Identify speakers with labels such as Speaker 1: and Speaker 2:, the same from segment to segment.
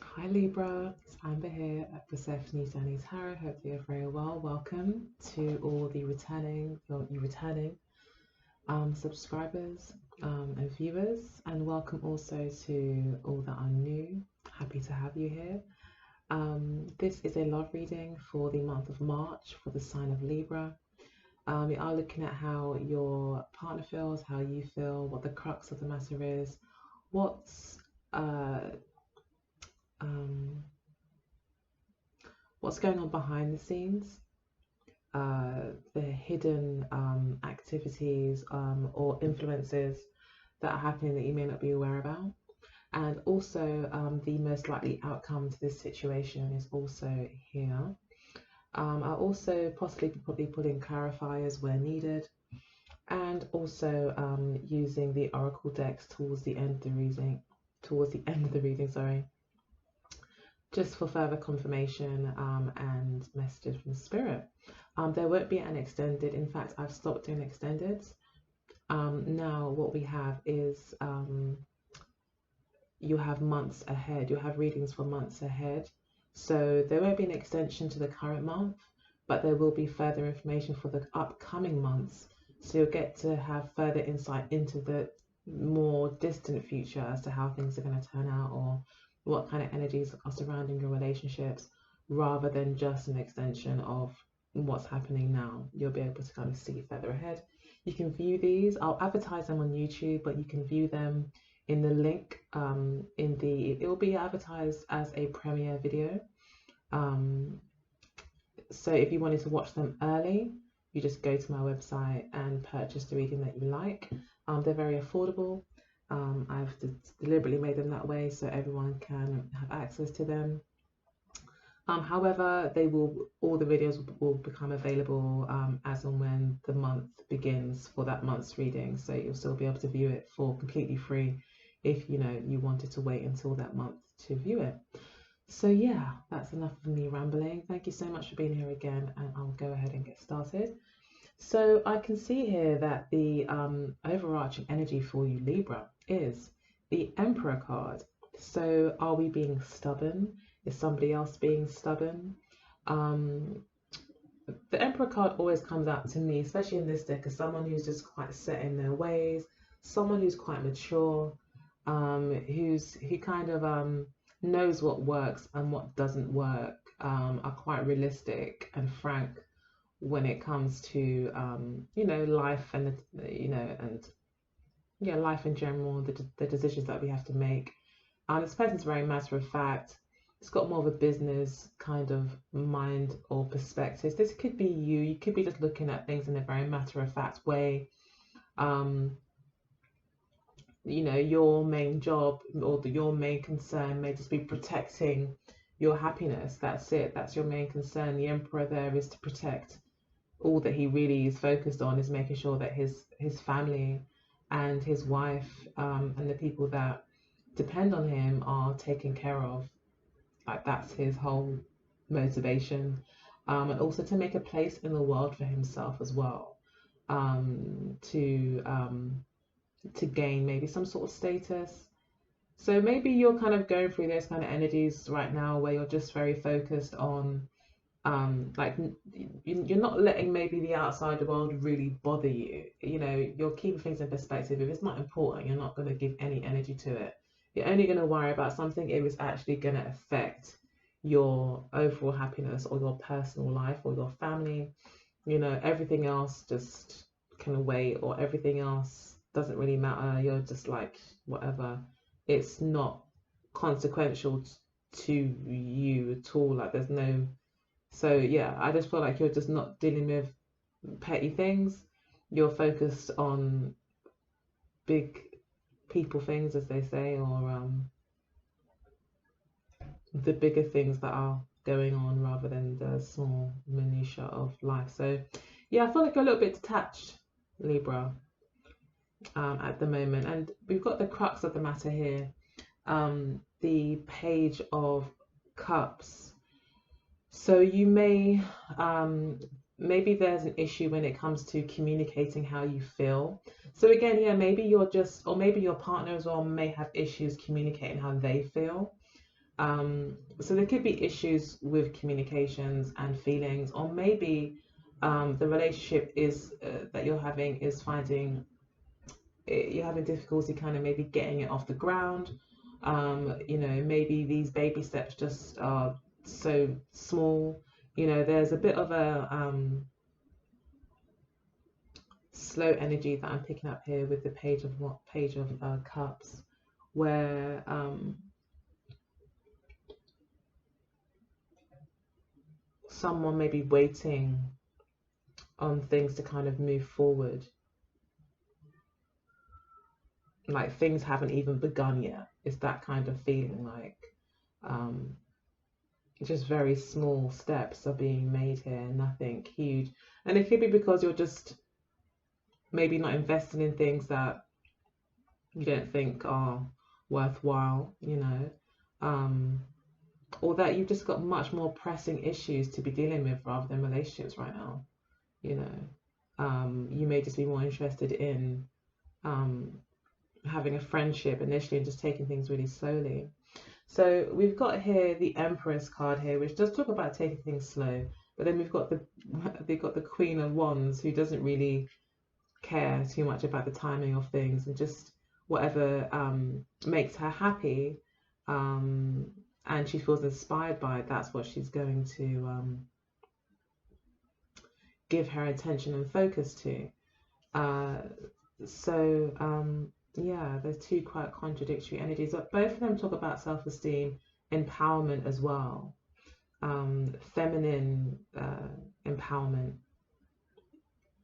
Speaker 1: Hi Libra, it's Amber here at Persephone's Danny's Tarot. Hope you're very well. Welcome to all the returning subscribers and viewers, and welcome also to all that are new. Happy to have you here. This is a love reading for the month of March for the sign of Libra. We are looking at how your partner feels, how you feel, what the crux of the matter is, what's uh, um, what's going on behind the scenes, the hidden activities or influences that are happening that you may not be aware about. And also, the most likely outcome to this situation is also here. I'll also possibly probably put in clarifiers where needed, and also using the oracle decks towards the end of the reading. Sorry, just for further confirmation and messages from spirit. There won't be an extended. In fact, I've stopped doing extendeds. Now what we have is you have months ahead. You have readings for months ahead. So there won't be an extension to the current month, but there will be further information for the upcoming months. So you'll get to have further insight into the more distant future as to how things are going to turn out or what kind of energies are surrounding your relationships, rather than just an extension of what's happening now. You'll be able to kind of see further ahead. You can view these. I'll advertise them on YouTube, but you can view them in the link it will be advertised as a premiere video. So if you wanted to watch them early, you just go to my website and purchase the reading that you like. They're very affordable. I've deliberately made them that way so everyone can have access to them. However, all the videos will become available as and when the month begins for that month's reading. So you'll still be able to view it for completely free if you wanted to wait until that month to view it. So yeah, that's enough of me rambling. Thank you so much for being here again, and I'll go ahead and get started. So I can see here that the overarching energy for you, Libra, is the Emperor card. So are we being stubborn? Is somebody else being stubborn? The Emperor card always comes out to me, especially in this deck, as someone who's just quite set in their ways, someone who's quite mature, who kind of knows what works and what doesn't work, are quite realistic and frank when it comes to life and life in general, the decisions that we have to make. This person's very matter of fact. It's got more of a business kind of mind or perspective. This could be you. You could be just looking at things in a very matter of fact way. Your main job or your main concern may just be protecting your happiness. That's it. That's your main concern. The Emperor there is to protect. All that he really is focused on is making sure that his family and his wife and the people that depend on him are taken care of. Like, that's his whole motivation, and also to make a place in the world for himself as well, to gain maybe some sort of status. So maybe you're kind of going through those kind of energies right now where you're just very focused on like you're not letting maybe the outside world really bother you. You're keeping things in perspective. If it's not important, you're not going to give any energy to it. You're only going to worry about something if it's actually going to affect your overall happiness or your personal life or your family. Everything else just can wait, or everything else doesn't really matter. You're just like, whatever. It's not consequential to you at all. Like, there's no. So yeah, I just feel like you're just not dealing with petty things. You're focused on big people things, as they say, or the bigger things that are going on rather than the small minutiae of life. So yeah, I feel like you're a little bit detached, Libra, at the moment. And we've got the crux of the matter here, the Page of Cups. So you may, maybe there's an issue when it comes to communicating how you feel. So again, yeah, maybe you're just, or maybe your partner as well may have issues communicating how they feel. So there could be issues with communications and feelings, or maybe the relationship is that you're having is finding you're having difficulty kind of maybe getting it off the ground. You know, maybe these baby steps just are so small. You know, there's a bit of a slow energy that I'm picking up here with the page of cups, where someone may be waiting on things to kind of move forward, like things haven't even begun yet. It's that kind of feeling, like um, just very small steps are being made here, nothing huge. And it could be because you're just maybe not investing in things that you don't think are worthwhile, you know, or that you've just got much more pressing issues to be dealing with rather than relationships right now, you know. You may just be more interested in um, having a friendship initially and just taking things really slowly. So we've got here the Empress card here, which does talk about taking things slow. But then we've got the Queen of Wands, who doesn't really care too much about the timing of things and just whatever makes her happy, um, and she feels inspired by it, that's what she's going to give her attention and focus to. Uh, so yeah, there's two quite contradictory energies, but both of them talk about self-esteem, empowerment as well, feminine empowerment.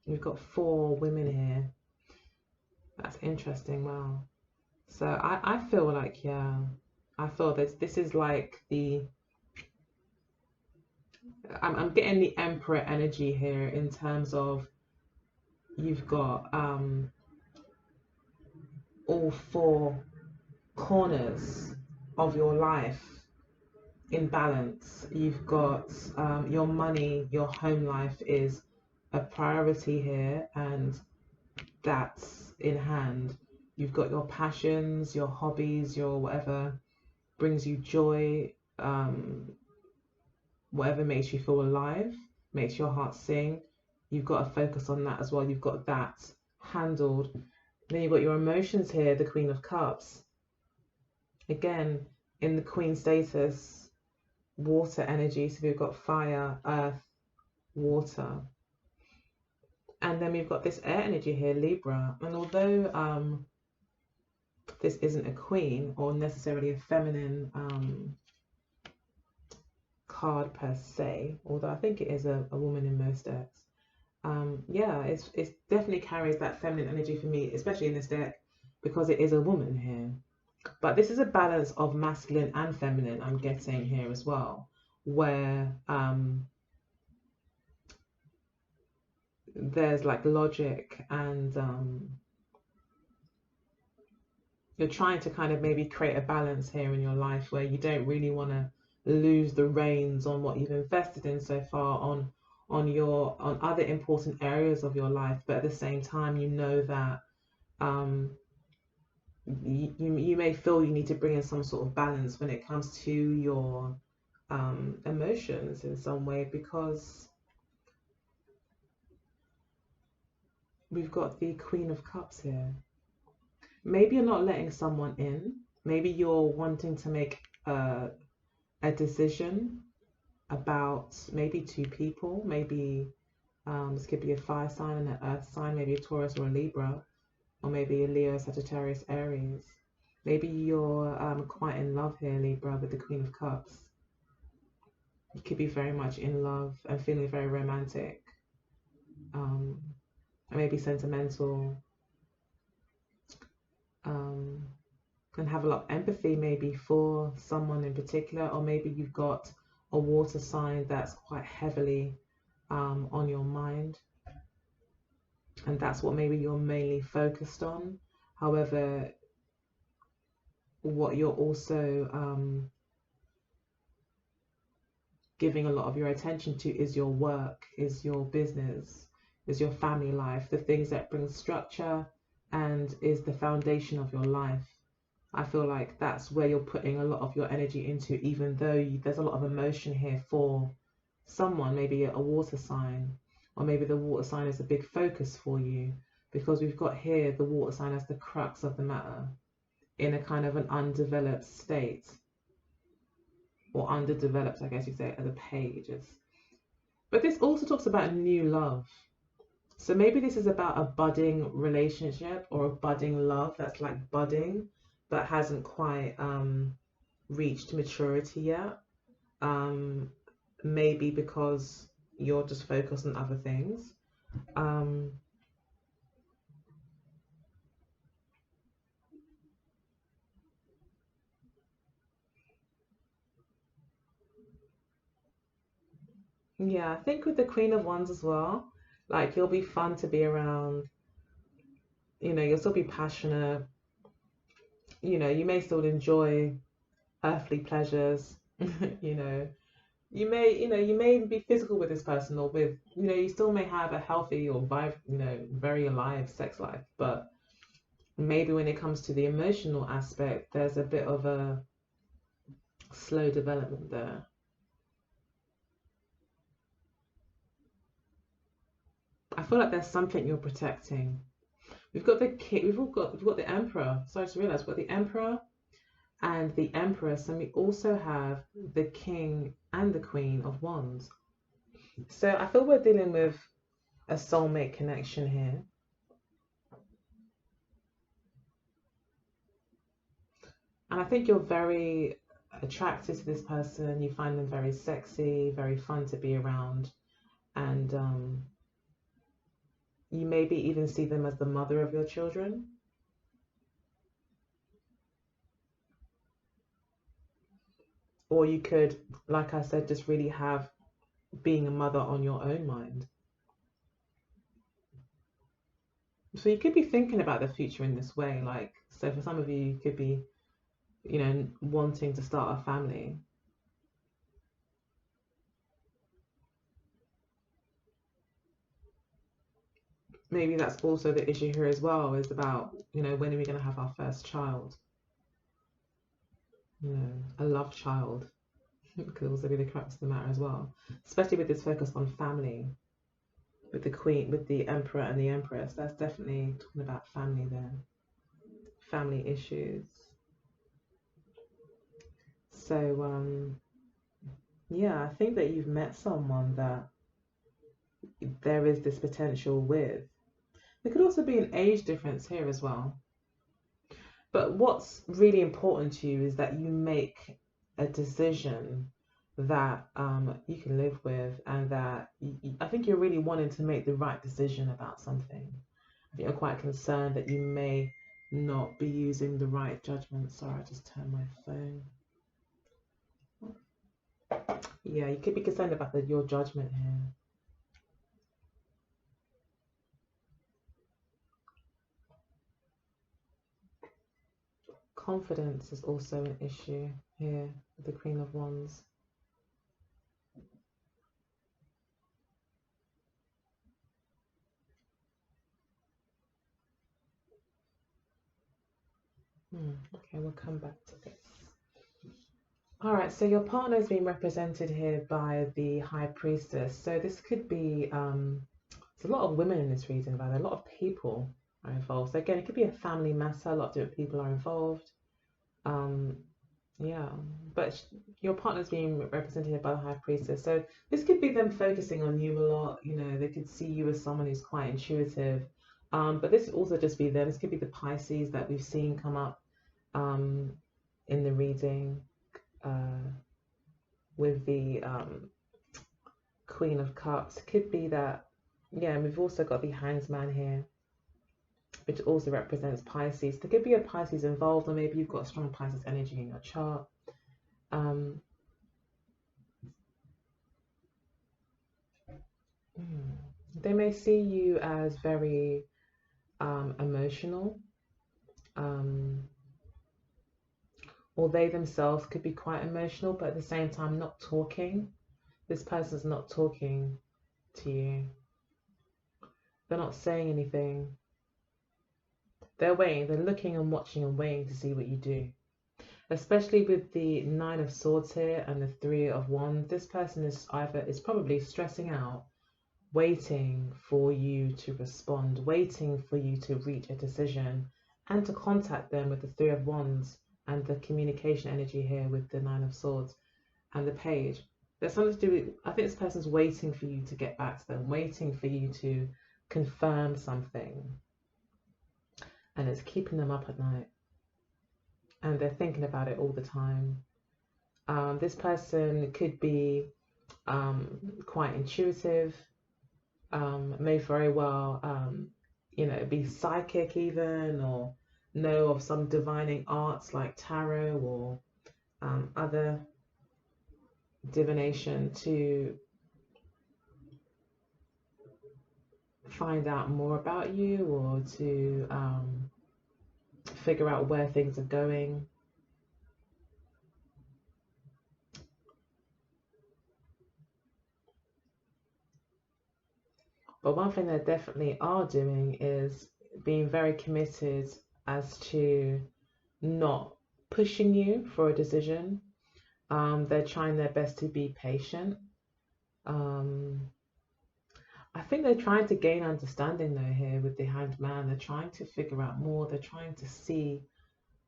Speaker 1: We've got 4 women here. That's interesting. Wow. So I feel like, yeah, I feel that this is like I'm getting the Emperor energy here in terms of you've got all 4 corners of your life in balance. You've got your money, your home life is a priority here, and that's in hand. You've got your passions, your hobbies, your whatever brings you joy, whatever makes you feel alive, makes your heart sing. You've got to focus on that as well. You've got that handled. Then you've got your emotions here, the Queen of Cups. Again, in the Queen status, water energy. So we've got fire, earth, water. And then we've got this air energy here, Libra. And although this isn't a queen or necessarily a feminine card per se, although I think it is a woman in most decks. Yeah, it's definitely carries that feminine energy for me, especially in this deck, because it is a woman here. But this is a balance of masculine and feminine I'm getting here as well, where there's like logic and you're trying to kind of maybe create a balance here in your life where you don't really want to lose the reins on what you've invested in so far on other important areas of your life, but at the same time you know that you may feel you need to bring in some sort of balance when it comes to your emotions in some way, because we've got the Queen of Cups here. Maybe you're not letting someone in. Maybe you're wanting to make a decision about maybe 2 people. Maybe this could be a fire sign and an earth sign, maybe a Taurus or a Libra, or maybe a Leo, Sagittarius, Aries. Maybe you're quite in love here, Libra, with the Queen of Cups. You could be very much in love and feeling very romantic, and maybe sentimental, and have a lot of empathy maybe for someone in particular, or maybe you've got a water sign that's quite heavily on your mind, and that's what maybe you're mainly focused on. However, what you're also giving a lot of your attention to is your work, is your business, is your family life, the things that bring structure and is the foundation of your life. I feel like that's where you're putting a lot of your energy into, even though there's a lot of emotion here for someone, maybe a water sign, or maybe the water sign is a big focus for you, because we've got here the water sign as the crux of the matter in a kind of an undeveloped state, or underdeveloped, I guess you say, as a page. But this also talks about new love. So maybe this is about a budding relationship or a budding love that's like budding, but hasn't quite reached maturity yet. Um, Maybe because you're just focused on other things. Um, yeah, I think with the Queen of Wands as well, like you'll be fun to be around, you'll still be passionate, you may still enjoy earthly pleasures, you know, you may be physical with this person, or with, you still may have a healthy or very alive sex life, but maybe when it comes to the emotional aspect, there's a bit of a slow development there. I feel like there's something you're protecting. We've got the king, we've got the emperor. Sorry to realize, we've got the emperor and the empress, and we also have the king and the queen of wands. So I feel we're dealing with a soulmate connection here. And I think you're very attracted to this person. You find them very sexy, very fun to be around. And you maybe even see them as the mother of your children. Or you could, like I said, just really have being a mother on your own mind. So you could be thinking about the future in this way. Like, so for some of you, you could be, wanting to start a family. Maybe that's also the issue here as well, is about, when are we going to have our first child? A love child could also be the crux of the matter as well, especially with this focus on family, with the queen, with the emperor and the empress. That's definitely talking about family there, family issues. So yeah, I think that you've met someone that there is this potential with. There could also be an age difference here as well. But what's really important to you is that you make a decision that you can live with, and that I think you're really wanting to make the right decision about something. I think you're quite concerned that you may not be using the right judgment. Sorry, I just turned my phone. Yeah, you could be concerned about your judgment here. Confidence is also an issue here with the Queen of Wands. Okay, we'll come back to this. All right, so your partner is being represented here by the High Priestess. So this could be, there's a lot of women in this reading, but a lot of people are involved. So again, it could be a family matter. A lot of different people are involved. Um, yeah, but your partner's being represented here by the High Priestess. So this could be them focusing on you a lot. They could see you as someone who's quite intuitive. But this could also just be them. This could be the Pisces that we've seen come up in the reading. With the Queen of Cups. Could be that, yeah, and we've also got the Hanged Man here, which also represents Pisces. There could be a Pisces involved, or maybe you've got strong Pisces energy in your chart. They may see you as very emotional, or they themselves could be quite emotional, but at the same time not talking. This person's not talking to you. They're not saying anything. They're waiting, they're looking and watching and waiting to see what you do. Especially with the Nine of Swords here and the Three of Wands, this person is probably stressing out, waiting for you to respond, waiting for you to reach a decision and to contact them with the Three of Wands and the communication energy here with the Nine of Swords and the Page. There's something to do with, I think this person's waiting for you to get back to them, waiting for you to confirm something, and it's keeping them up at night and they're thinking about it all the time. This person could be quite intuitive, may very well, be psychic even, or know of some divining arts like tarot or other divination to find out more about you or to figure out where things are going. But one thing they definitely are doing is being very committed as to not pushing you for a decision. They're trying their best to be patient. I think they're trying to gain understanding though here with the Hanged Man. They're trying to figure out more. They're trying to see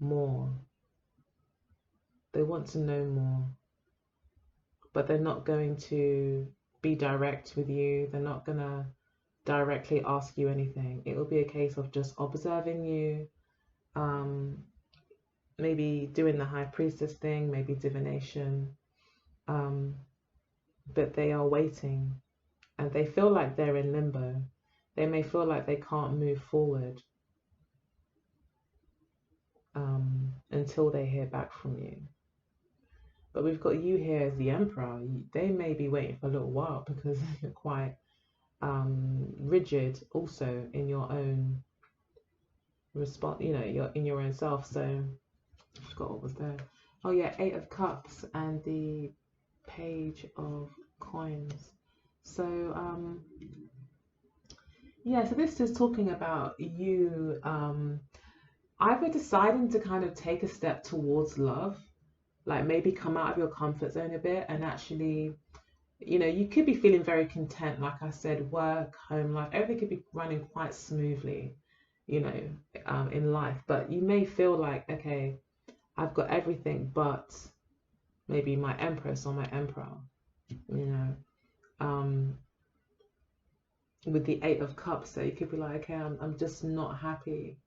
Speaker 1: more. They want to know more. But they're not going to be direct with you. They're not going to directly ask you anything. It will be a case of just observing you, maybe doing the High Priestess thing, maybe divination. But they are waiting. And they feel like they're in limbo. They may feel like they can't move forward until they hear back from you. But we've got you here as the Emperor. They may be waiting for a little while because you're quite rigid also in your own response, you're in your own self. So I forgot what was there. Oh yeah, Eight of Cups and the Page of Coins. So yeah, so this is talking about you either deciding to kind of take a step towards love, like maybe come out of your comfort zone a bit and actually, you could be feeling very content. Like I said, work, home life, everything could be running quite smoothly, in life. But you may feel like, okay, I've got everything but maybe my Empress or my Emperor, with the Eight of Cups. So you could be like, okay, I'm just not happy.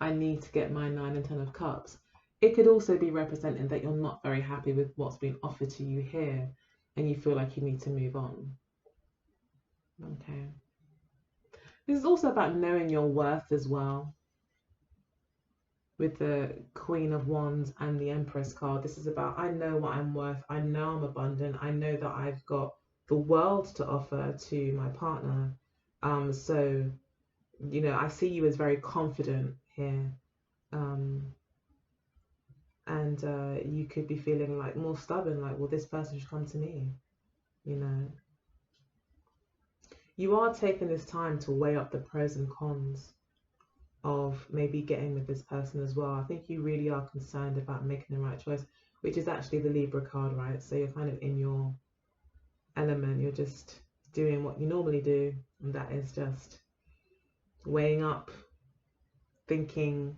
Speaker 1: I need to get my 9 and 10 of Cups. It could also be representing that you're not very happy with what's being offered to you here and you feel like you need to move on. Okay. This is also about knowing your worth as well. With the Queen of Wands and the Empress card, this is about, I know what I'm worth. I know I'm abundant. I know that I've got the world to offer to my partner. So, I see you as very confident here. And you could be feeling like more stubborn, like, well, this person should come to me. You are taking this time to weigh up the pros and cons of maybe getting with this person as well. I think you really are concerned about making the right choice, which is actually the Libra card, right? So you're kind of in your element. You're just doing what you normally do, and that is just weighing up, thinking,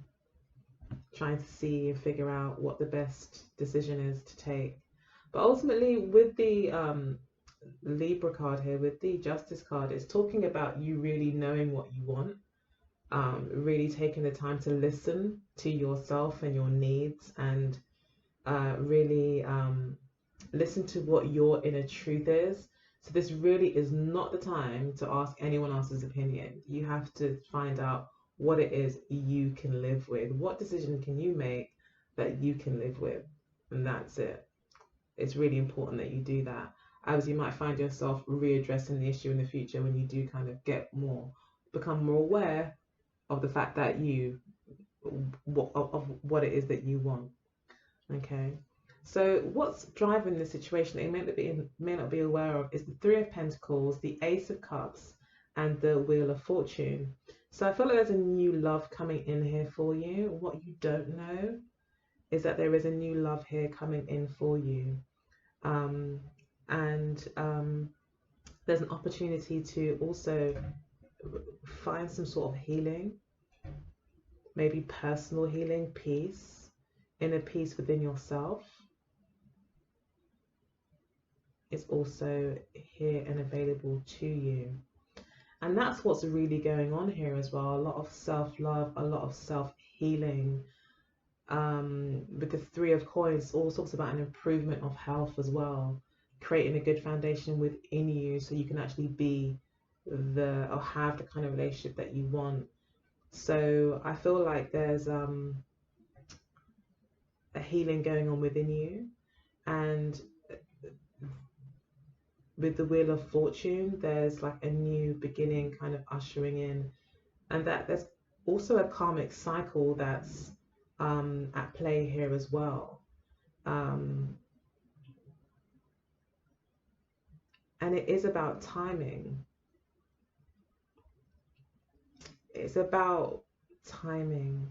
Speaker 1: trying to see and figure out what the best decision is to take. But ultimately, with the Libra card here, with the Justice card, it's talking about you really knowing what you want, really taking the time to listen to yourself and your needs, and really listen to what your inner truth is. So this really is not the time to ask anyone else's opinion. You have to find out what it is you can live with. What decision can you make that you can live with? And that's it. It's really important that you do that, as you might find yourself readdressing the issue in the future when you do kind of become more aware of the fact that of what it is that you want. Okay. So what's driving the situation that you may not be aware of is the Three of Pentacles, the Ace of Cups, and the Wheel of Fortune. So I feel like there's a new love coming in here for you. What you don't know is that there is a new love here coming in for you. Um, and there's an opportunity to also find some sort of healing, maybe personal healing, peace, inner peace within yourself is also here and available to you. And that's what's really going on here as well. A lot of self-love, a lot of self-healing. With the Three of Coins, all talks about an improvement of health as well, creating a good foundation within you so you can actually be or have the kind of relationship that you want. So I feel like there's a healing going on within you, and with the Wheel of Fortune, there's like a new beginning kind of ushering in, and that there's also a karmic cycle that's at play here as well. And it is about timing. It's about timing.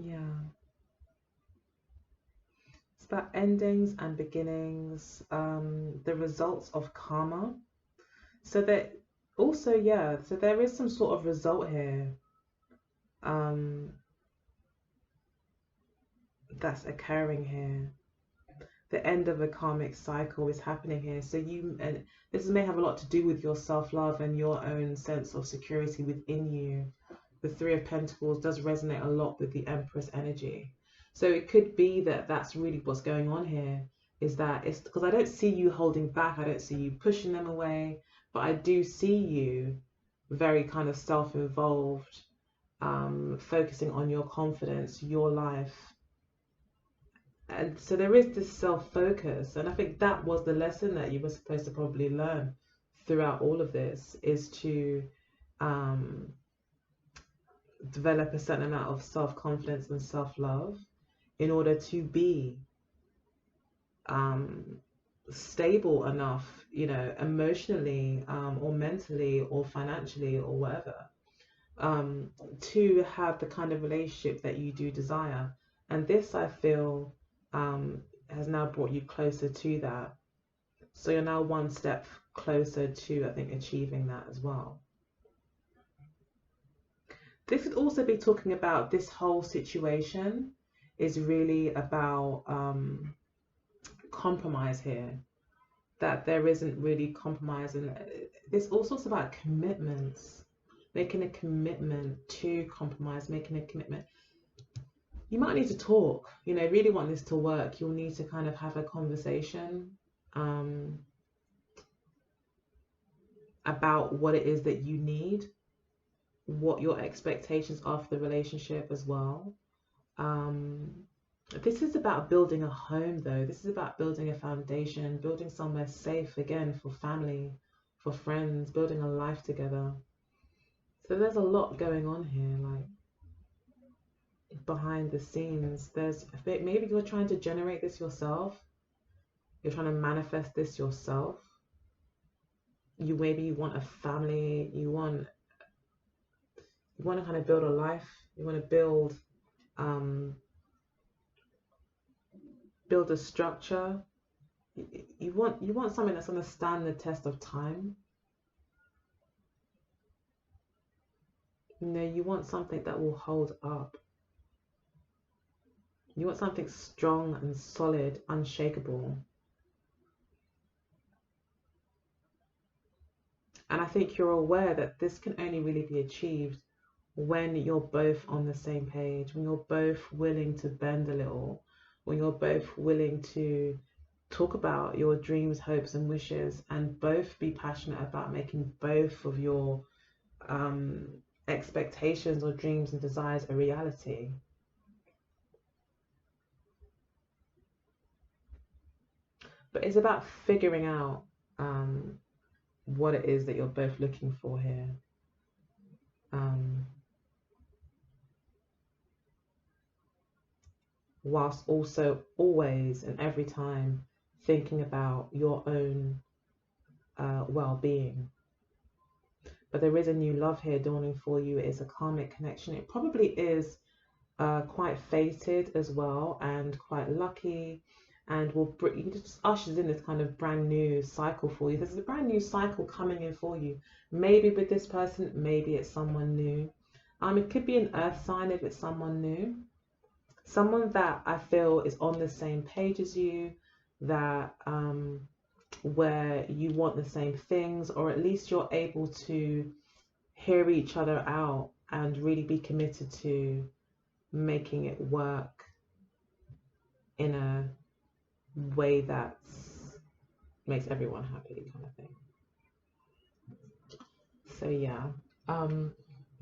Speaker 1: Yeah. It's about endings and beginnings, the results of karma. So that also, yeah, so there is some sort of result here um, that's occurring here. The end of a karmic cycle is happening here. So and this may have a lot to do with your self-love and your own sense of security within you. The Three of Pentacles does resonate a lot with the Empress energy. So it could be that that's really what's going on here, is that it's because I don't see you holding back. I don't see you pushing them away, but I do see you very kind of self-involved, focusing on your confidence, your life. And so there is this self-focus, and I think that was the lesson that you were supposed to probably learn throughout all of this, is to um, develop a certain amount of self-confidence and self-love in order to be um, stable enough, emotionally, or mentally or financially or whatever, to have the kind of relationship that you do desire. And this, I feel, has now brought you closer to that. So you're now one step closer to, I think, achieving that as well. This could also be talking about this whole situation is really about compromise here. That there isn't really compromise, and this also talks about commitments, making a commitment to compromise, making a commitment. You might need to talk, really want this to work. You'll need to kind of have a conversation about what it is that you need, what your expectations are for the relationship as well. This is about building a home, though. This is about building a foundation, building somewhere safe again for family, for friends, building a life together. So there's a lot going on here, like behind the scenes. Maybe you're trying to generate this yourself. You're trying to manifest this yourself. Maybe you want a family. You want to kind of build a life. You want to build a structure. You want something that's going to stand the test of time. You want something that will hold up. You want something strong and solid, unshakable. And I think you're aware that this can only really be achieved when you're both on the same page, when you're both willing to bend a little, when you're both willing to talk about your dreams, hopes, and wishes, and both be passionate about making both of your expectations or dreams and desires a reality. But it's about figuring out what it is that you're both looking for here. whilst also always and every time thinking about your own well-being. But there is a new love here dawning for you. It is a karmic connection. It probably is quite fated as well and quite lucky, and will bring, just ushers in this kind of brand new cycle for you. There's a brand new cycle coming in for you. Maybe with this person, maybe it's someone new. It could be an earth sign if it's someone new. Someone that I feel is on the same page as you, that where you want the same things, or at least you're able to hear each other out and really be committed to making it work in a way that makes everyone happy, kind of thing. So yeah,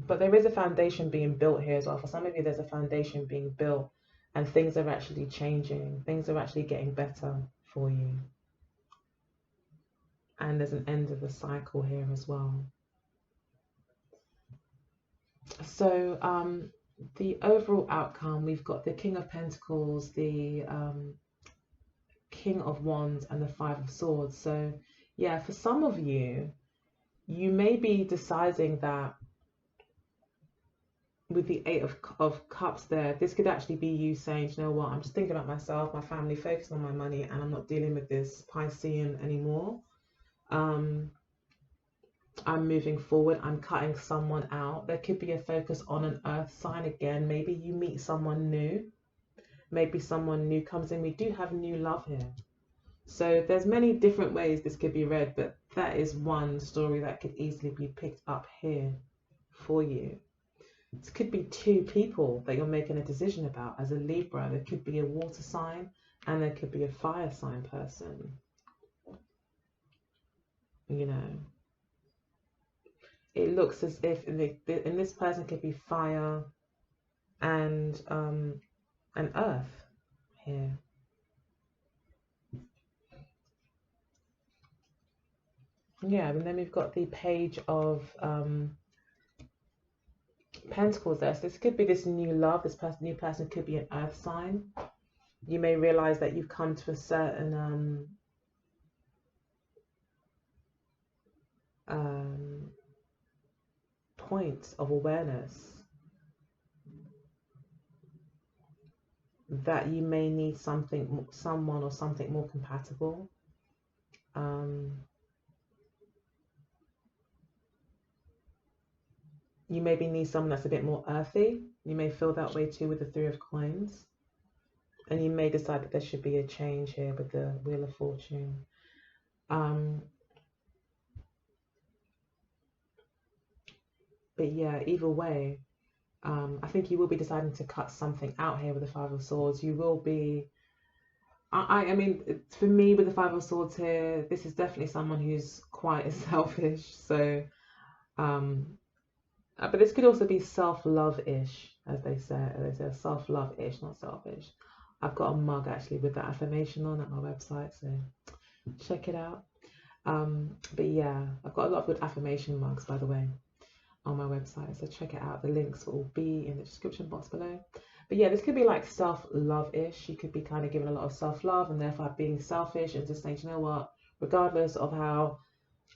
Speaker 1: but there is a foundation being built here as well. For some of you, there's a foundation being built and things are actually changing. Things are actually getting better for you. And there's an end of the cycle here as well. So the overall outcome, we've got the King of Pentacles, the King of Wands, and the Five of Swords. So yeah, for some of you, you may be deciding that with the Eight of Cups there, this could actually be you saying, you know what, I'm just thinking about myself, my family, focused on my money, and I'm not dealing with this Piscean anymore. I'm moving forward. I'm cutting someone out. There could be a focus on an earth sign again. Maybe you meet someone new. Maybe someone new comes in. We do have new love here. So there's many different ways this could be read, but that is one story that could easily be picked up here for you. It could be two people that you're making a decision about. As a Libra, there could be a water sign and there could be a fire sign person. You know, it looks as if in this person could be fire and an earth here. Yeah, and then we've got the Page of Pentacles there. So this could be this new love. This new person could be an earth sign. You may realize that you've come to a certain point of awareness that you may need someone or something more compatible. You maybe need someone that's a bit more earthy. You may feel that way too with the Three of Coins. And you may decide that there should be a change here with the Wheel of Fortune. But yeah, either way, I think you will be deciding to cut something out here with the Five of Swords. You will be, I mean, for me with the Five of Swords here, this is definitely someone who's quite selfish. So, but this could also be self-love-ish, as they say. They say self-love-ish, not selfish. I've got a mug actually with that affirmation on at my website, so check it out. But yeah, I've got a lot of good affirmation mugs, by the way, on my website, so check it out. The links will be in the description box below. But yeah, this could be like self-love-ish. You could be kind of giving a lot of self-love and therefore being selfish and just saying, you know what, regardless of how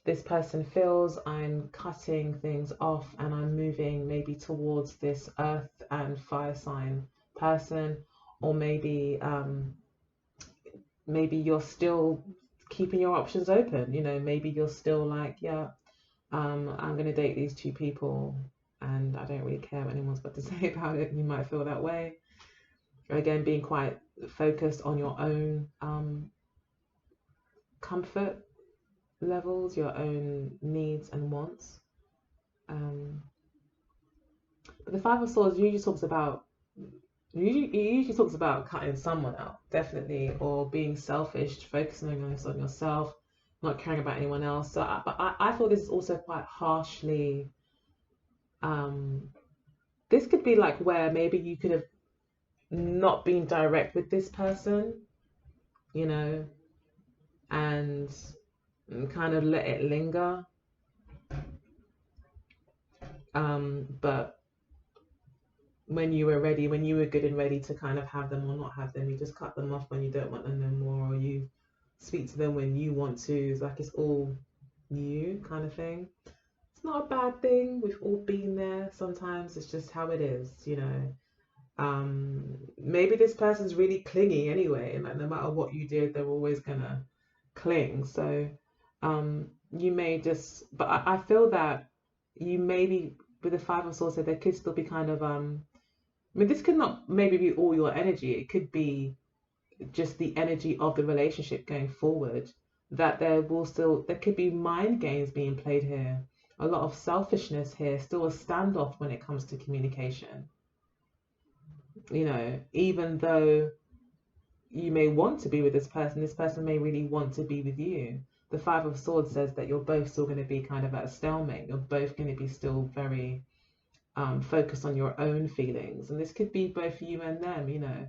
Speaker 1: this person feels, I'm cutting things off and I'm moving maybe towards this earth and fire sign person. Or maybe maybe you're still keeping your options open. You know, maybe you're still like, yeah, I'm going to date these two people and I don't really care what anyone's got to say about it. You might feel that way. Again, being quite focused on your own comfort levels, your own needs and wants. But the Five of Swords usually talks about cutting someone out, definitely, or being selfish, focusing on yourself, not caring about anyone else. So, but I feel this is also quite harshly. This could be like where maybe you could have not been direct with this person, you know, and kind of let it linger. But when you were ready, when you were good and ready to kind of have them or not have them, you just cut them off when you don't want them no more, or you speak to them when you want to. It's like it's all you kind of thing. It's not a bad thing. We've all been there. Sometimes it's just how it is, you know. Maybe this person's really clingy anyway, and like no matter what you did, they're always gonna cling. So you may just, but I feel that you maybe with the Five of Swords, so there could still be kind of I mean, this could not maybe be all your energy. It could be just the energy of the relationship going forward. That there could be mind games being played here. A lot of selfishness here, still a standoff when it comes to communication. You know, even though you may want to be with this person may really want to be with you. The Five of Swords says that you're both still going to be kind of at a stalemate. You're both going to be still very focused on your own feelings. And this could be both you and them, you know.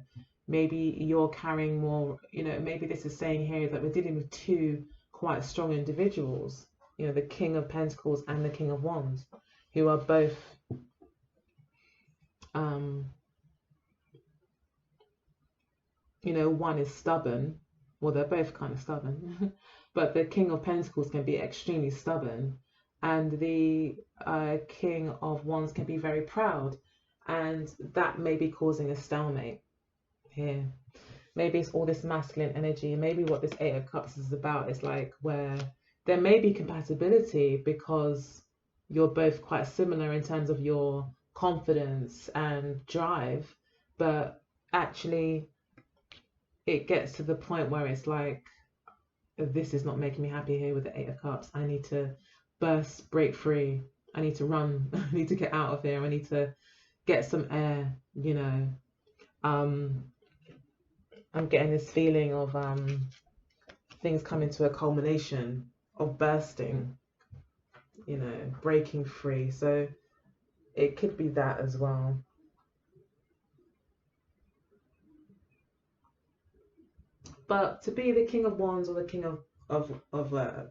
Speaker 1: Maybe you're carrying more, you know, maybe this is saying here that we're dealing with two quite strong individuals, you know, the King of Pentacles and the King of Wands, who are both you know, one is stubborn. Well, they're both kind of stubborn, but the King of Pentacles can be extremely stubborn, and the King of Wands can be very proud, and that may be causing a stalemate here. Maybe it's all this masculine energy, and maybe what this Eight of Cups is about is like where there may be compatibility because you're both quite similar in terms of your confidence and drive, but actually it gets to the point where it's like, this is not making me happy here with the Eight of Cups. I need to burst, break free. I need to run. I need to get out of here. I need to get some air, you know. I'm getting this feeling of things coming to a culmination of bursting, you know, breaking free. So it could be that as well. But to be the King of Wands or the King of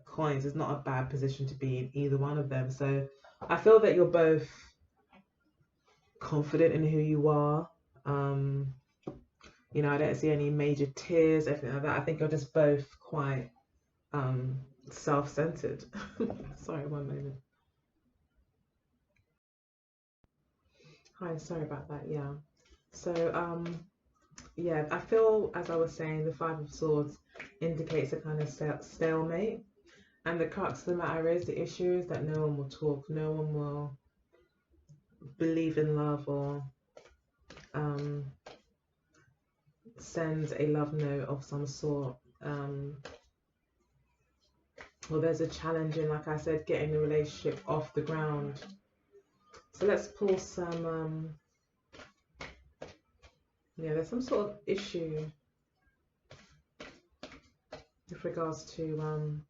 Speaker 1: coins is not a bad position to be in either one of them. So I feel that you're both confident in who you are. You know, I don't see any major tears, everything like that. I think you're just both quite self-centered. Sorry, one moment. Hi, sorry about that. Yeah. So yeah, I feel, as I was saying, the Five of Swords indicates a kind of stalemate. And the crux of the matter is, the issue is that no one will talk, no one will believe in love or send a love note of some sort. Well, there's a challenge in, like I said, getting the relationship off the ground. So let's pull some, yeah, there's some sort of issue with regards to,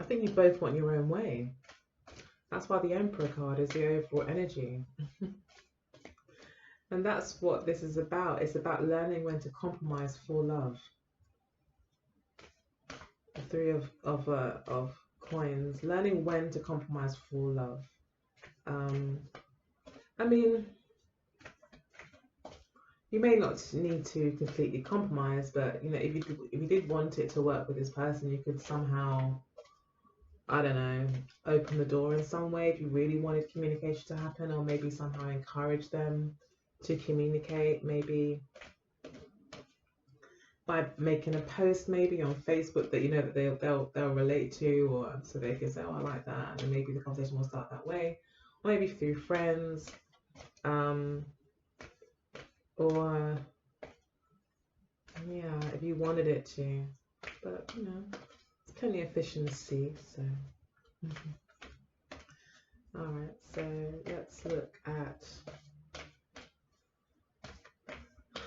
Speaker 1: I think you both want your own way. That's why the Emperor card is the overall energy. And that's what this is about. It's about learning when to compromise for love. The Three of Coins. Learning when to compromise for love. I mean, you may not need to completely compromise, but you know, if you did want it to work with this person, you could somehow, I don't know, open the door in some way if you really wanted communication to happen, or maybe somehow encourage them to communicate, maybe by making a post maybe on Facebook that you know that they'll relate to, or so they can say, oh, I like that, and maybe the conversation will start that way, or maybe through friends, or yeah, if you wanted it to, but you know, it's plenty of fish in the sea, so. All right, so let's look at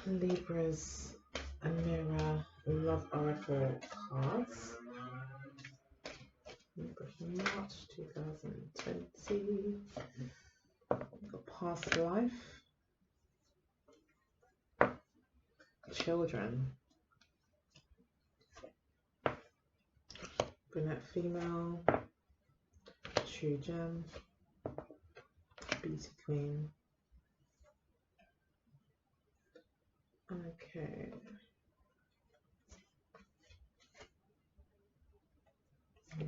Speaker 1: Libra's Mirror Love Oracle cards. Libra from March 2020. Got past life, children, brunette female, true gem, Beauty Queen. Okay. Yeah.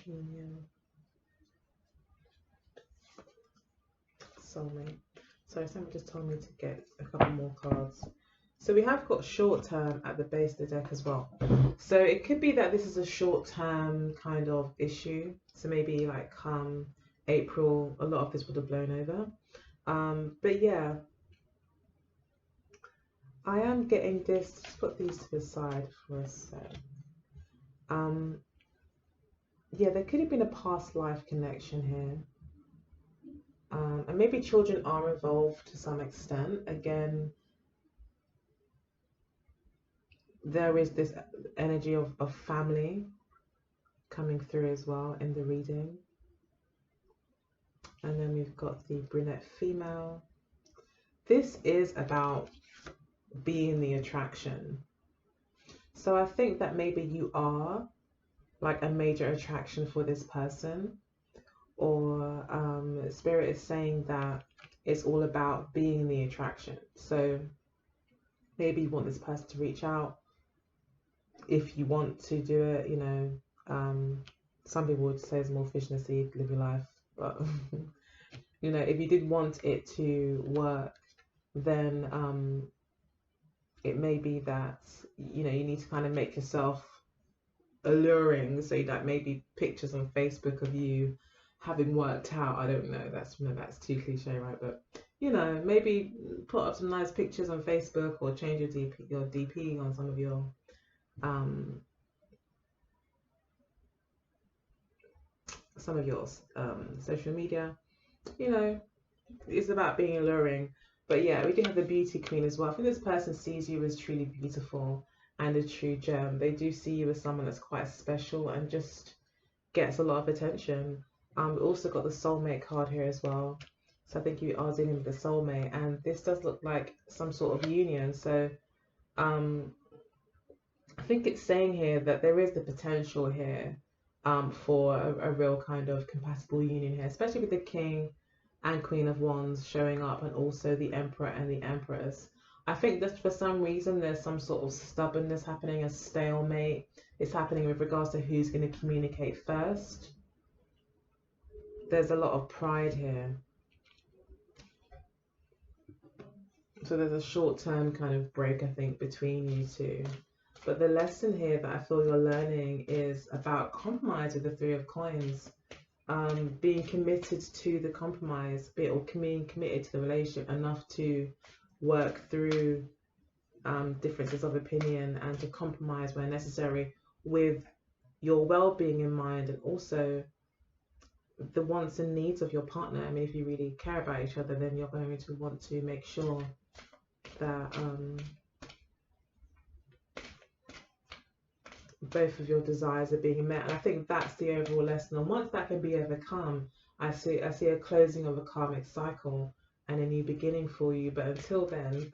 Speaker 1: Union. Soulmate. Sorry, someone just told me to get a couple more cards. So we have got short term at the base of the deck as well. So it could be that this is a short term kind of issue. So maybe like come April, a lot of this would have blown over. But yeah, I am getting this. Just put these to the side for a sec. Yeah, there could have been a past life connection here. And maybe children are involved to some extent. Again, there is this energy of family coming through as well in the reading. And then we've got the brunette female. This is about being the attraction. So I think that maybe you are like a major attraction for this person, or Spirit is saying that it's all about being the attraction. So maybe you want this person to reach out if you want to do it, you know. Some people would say it's more fish in the sea, live your life, but you know, if you did want it to work, then it may be that, you know, you need to kind of make yourself alluring, so like maybe pictures on Facebook of you having worked out. I don't know, that's too cliche, right? But you know, maybe put up some nice pictures on Facebook, or change your DP on some of your social media. You know, it's about being alluring. But yeah, we do have the beauty queen as well. I think this person sees you as truly beautiful and a true gem. They do see you as someone that's quite special and just gets a lot of attention. We also got the soulmate card here as well. So I think you are dealing with the soulmate, and this does look like some sort of union. So I think it's saying here that there is the potential here for a real kind of compatible union here, especially with the king and queen of wands showing up, and also the emperor and the empress. I think that for some reason there's some sort of stubbornness happening, a stalemate is happening with regards to who's going to communicate first. There's a lot of pride here. So there's a short-term kind of break, I think, between you two. But the lesson here that I feel you're learning is about compromise with the Three of Coins. Being committed to the compromise, or being committed to the relationship enough to work through differences of opinion and to compromise where necessary, with your well-being in mind, and also the wants and needs of your partner. I mean, if you really care about each other, then you're going to want to make sure that both of your desires are being met. And I think that's the overall lesson. And once that can be overcome, I see a closing of a karmic cycle and a new beginning for you. But until then,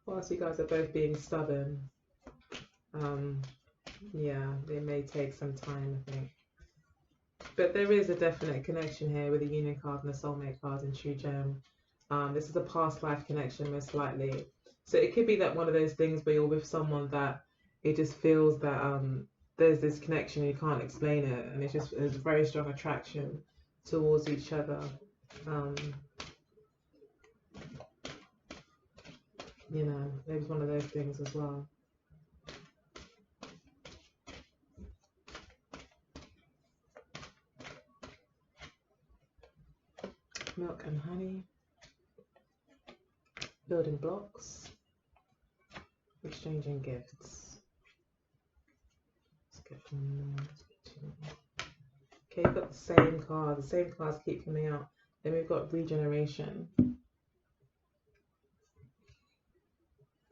Speaker 1: whilst you guys are both being stubborn, yeah, it may take some time, I think. But there is a definite connection here with the union card and the soulmate card and true gem. This is a past life connection, most likely. So it could be that one of those things where you're with someone that it just feels that there's this connection, you can't explain it, and it's just a very strong attraction towards each other. You know, maybe one of those things as well. Milk and honey, building blocks, exchanging gifts. Let's get one more. Let's get two more. Okay, we've got the same card. The same cards keep coming out. Then we've got regeneration.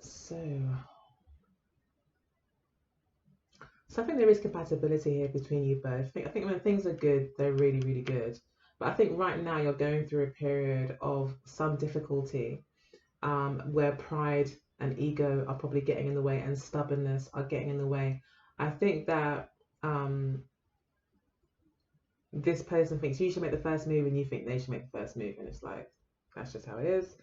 Speaker 1: So I think there is compatibility here between you both. I think when things are good, they're really, really good. But I think right now you're going through a period of some difficulty, where pride and ego are probably getting in the way, and stubbornness are getting in the way. I think that this person thinks you should make the first move and you think they should make the first move, and it's like, that's just how it is.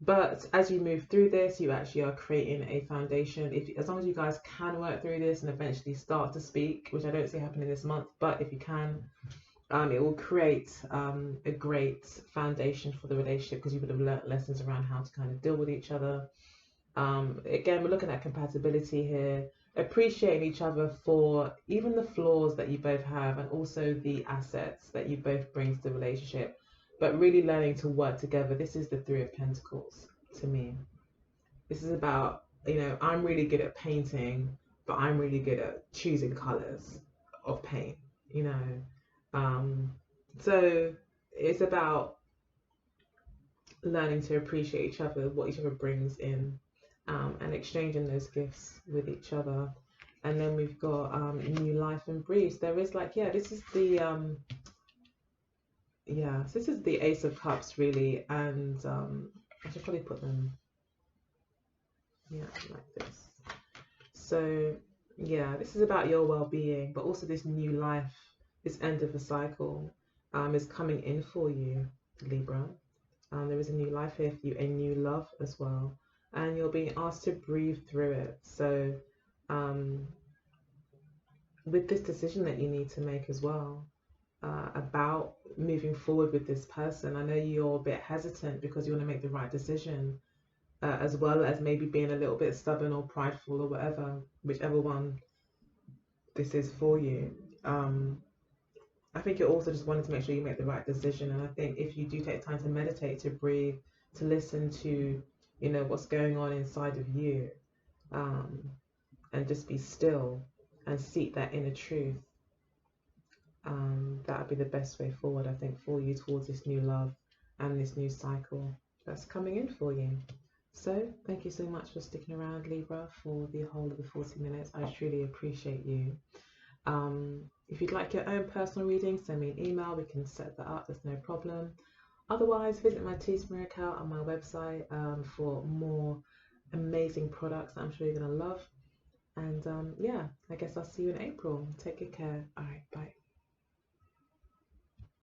Speaker 1: But as you move through this, you actually are creating a foundation. If as long as you guys can work through this and eventually start to speak, which I don't see happening this month, but if you can, it will create a great foundation for the relationship, because you would have learnt lessons around how to kind of deal with each other. Again, we're looking at compatibility here, appreciating each other for even the flaws that you both have and also the assets that you both bring to the relationship, but really learning to work together. This is the Three of Pentacles to me. This is about, I'm really good at painting, but I'm really good at choosing colors of paint, you know. So it's about learning to appreciate each other, what each other brings in, and exchanging those gifts with each other. And then we've got new life and breeze. There is like, this is the this is the Ace of Cups really, and I should probably put them like this. So this is about your well-being, but also this new life, this end of a cycle is coming in for you, Libra. There is a new life here for you, a new love as well, and you're being asked to breathe through it. So with this decision that you need to make as well, about moving forward with this person, I know you're a bit hesitant because you want to make the right decision, as well as maybe being a little bit stubborn or prideful or whatever, whichever one this is for you. I think you're also just wanting to make sure you make the right decision. And I think if you do take time to meditate, to breathe, to listen to, what's going on inside of you, and just be still and seek that inner truth, that would be the best way forward, I think, for you towards this new love and this new cycle that's coming in for you. So thank you so much for sticking around, Libra, for the whole of the 40 minutes. I truly appreciate you. If you'd like your own personal reading, send me an email. We can set that up. There's no problem. Otherwise, visit my Teespring account on my website for more amazing products that I'm sure you're going to love. And I guess I'll see you in April. Take good care. All right, bye.